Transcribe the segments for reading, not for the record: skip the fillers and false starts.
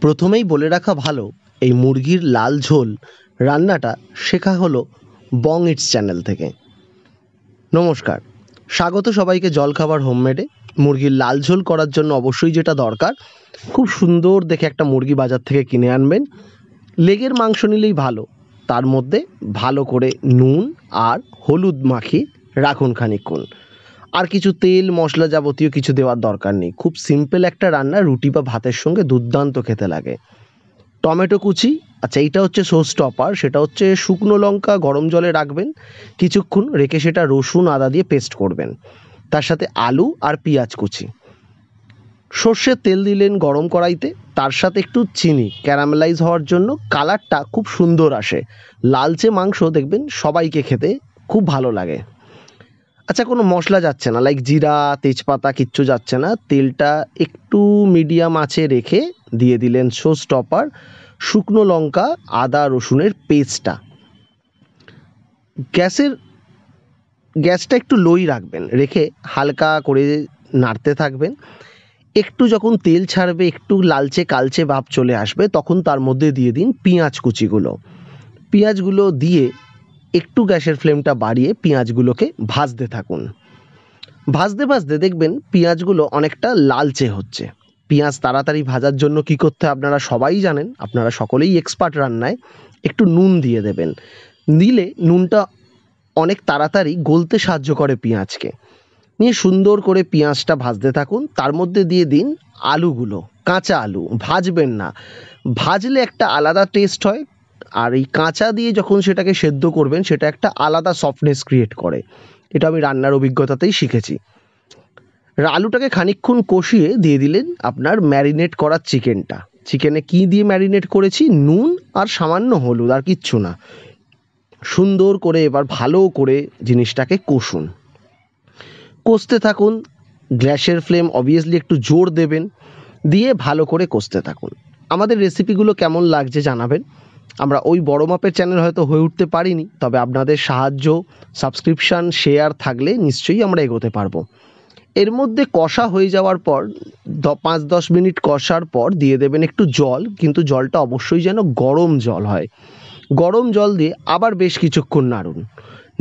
প্রথমেই বলে রাখা ভালো, এই মুরগির লাল ঝোল রান্নাটা শেখা হলো বং ইটস চ্যানেল থেকে। নমস্কার, স্বাগত সবাইকে জলখাবার হোমমেডে। মুরগির লাল ঝোল করার জন্য অবশ্যই যেটা দরকার, খুব সুন্দর দেখে একটা মুরগি বাজার থেকে কিনে আনবেন। লেগের মাংস নিলেই ভালো, তার মধ্যে ভালো করে নুন আর হলুদ মাখিয়ে রাখুন খানিকক্ষণ। আর কিছু তেল মশলা যাবতীয় কিছু দেওয়ার দরকার নেই, খুব সিম্পল একটা রান্না, রুটি বা ভাতের সঙ্গে দুর্দান্ত খেতে লাগে। টমেটো কুচি, আচ্ছা এইটা হচ্ছে শো স্টপার, সেটা হচ্ছে শুকনো লঙ্কা গরম জলে রাখবেন কিছুক্ষণ, রেখে সেটা রসুন আদা দিয়ে পেস্ট করবেন। তার সাথে আলু আর পেঁয়াজ কুচি, সর্ষের তেল দিলেন গরম কড়াইতে, তার সাথে একটু চিনি ক্যারামেলাইজ হওয়ার জন্য, কালারটা খুব সুন্দর আসে। লালচে মাংস দেখবেন সবাইকে খেতে খুব ভালো লাগে। আচ্ছা, কোনো মশলা যাচ্ছে না, লাইক জিরা তেজপাতা কিচ্ছু যাচ্ছে না। তেলটা একটু মিডিয়াম আঁচে রেখে দিয়ে দিলেন শো স্টপার, শুকনো লঙ্কা আদা রসুনের পেস্টটা। গ্যাসটা একটু লোই রাখবেন, রেখে হালকা করে নাড়তে থাকবেন। একটু যখন তেল ছাড়বে, একটু লালচে কালচে ভাব চলে আসবে, তখন তার মধ্যে দিয়ে দিন পেঁয়াজ কুচিগুলো। পেঁয়াজগুলো দিয়ে একটু গ্যাসের ফ্লেমটা বাড়িয়ে পেঁয়াজগুলোকে ভাজতে থাকুন। ভাজতে ভাজতে দেখবেন পেঁয়াজগুলো অনেকটা লালচে হচ্ছে। পেঁয়াজ তাড়াতাড়ি ভাজার জন্য কি করতে হয় আপনারা সবাই জানেন, আপনারা সকলেই এক্সপার্ট রান্নায়। একটু নুন দিয়ে দেবেন, দিলে নুনটা অনেক তাড়াতাড়ি গলতে সাহায্য করে পেঁয়াজকে। নিয়ে সুন্দর করে পেঁয়াজটা ভাজতে থাকুন, তার মধ্যে দিয়ে দিন আলুগুলো, কাঁচা আলু, ভাজবেন না, ভাজলে একটা আলাদা টেস্ট হয়, আর এই কাঁচা দিয়ে যখন সেটাকে সেদ্ধ করবেন সেটা একটা আলাদা সফটনেস ক্রিয়েট করে। এটা আমি রান্নার অভিজ্ঞতাতেই শিখেছি। আলুটাকে খানিকক্ষণ কষিয়ে দিয়ে দিলেন আপনার ম্যারিনেট করা চিকেনটা। চিকেনে কি দিয়ে ম্যারিনেট করেছি? নুন আর সামান্য হলুদ, আর কিচ্ছু না। সুন্দর করে এবার ভালো করে জিনিসটাকে কষুন, কষতে থাকুন। গ্যাসের ফ্লেম অবভিয়াসলি একটু জোর দেবেন, দিয়ে ভালো করে কষতে থাকুন। আমাদের রেসিপিগুলো কেমন লাগছে জানাবেন। আমরা ওই বড় মাপের চ্যানেল হয়তো হয়ে উঠতে পারিনি, তবে আপনাদের সাহায্য, সাবস্ক্রিপশান, শেয়ার থাকলে নিশ্চয়ই আমরা এগোতে পারবো। এর মধ্যে কষা হয়ে যাওয়ার পর 5-10 মিনিট কষার পর দিয়ে দেবেন একটু জল, কিন্তু জলটা অবশ্যই যেন গরম জল হয়। গরম জল দিয়ে আবার বেশ কিছুক্ষণ নাড়ুন।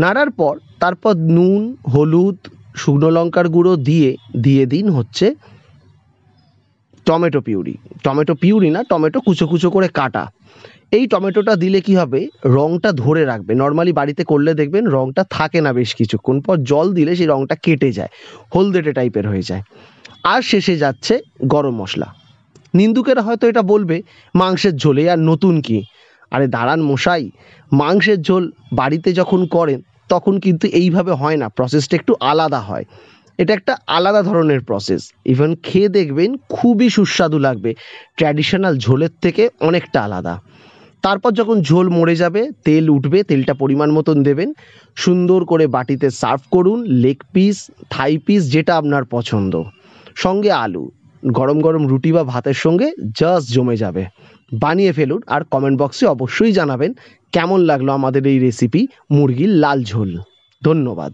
নাড়ার পর তারপর নুন হলুদ শুকনো লঙ্কার গুঁড়ো দিয়ে দিন হচ্ছে টমেটো পিউরি না, টমেটো কুচো কুচো করে কাটা। এই টমেটোটা দিলে কি হবে, রঙটা ধরে রাখবে। নর্মালি বাড়িতে করলে দেখবেন রঙটা থাকে না, বেশ কিছুক্ষণ পর জল দিলে সেই রঙটা কেটে যায়, হলদেটে টাইপের হয়ে যায়। আর শেষে যাচ্ছে গরম মশলা। নিন্দুকেরা হয়তো এটা বলবে মাংসের ঝোলে আর নতুন কি। আরে দাঁড়ান মশাই, মাংসের ঝোল বাড়িতে যখন করেন তখন কিন্তু এইভাবে হয় না, প্রসেসটা একটু আলাদা হয়। এটা একটা আলাদা ধরনের প্রসেস, ইভেন খেয়ে দেখবেন খুবই সুস্বাদু লাগবে, ট্র্যাডিশনাল ঝোলের থেকে অনেকটা আলাদা। তারপর যখন ঝোল মরে যাবে, তেল উঠবে, তেলটা পরিমাণ মতন দেবেন, সুন্দর করে বাটিতে সার্ভ করুন। লেগ পিস, থাই পিস, যেটা আপনার পছন্দ, সঙ্গে আলু, গরম গরম রুটি বা ভাতের সঙ্গে জাস্ট জমে যাবে। বানিয়ে ফেলুন, আর কমেন্ট বক্সে অবশ্যই জানাবেন কেমন লাগলো আমাদের এই রেসিপি মুরগির লাল ঝোল। ধন্যবাদ।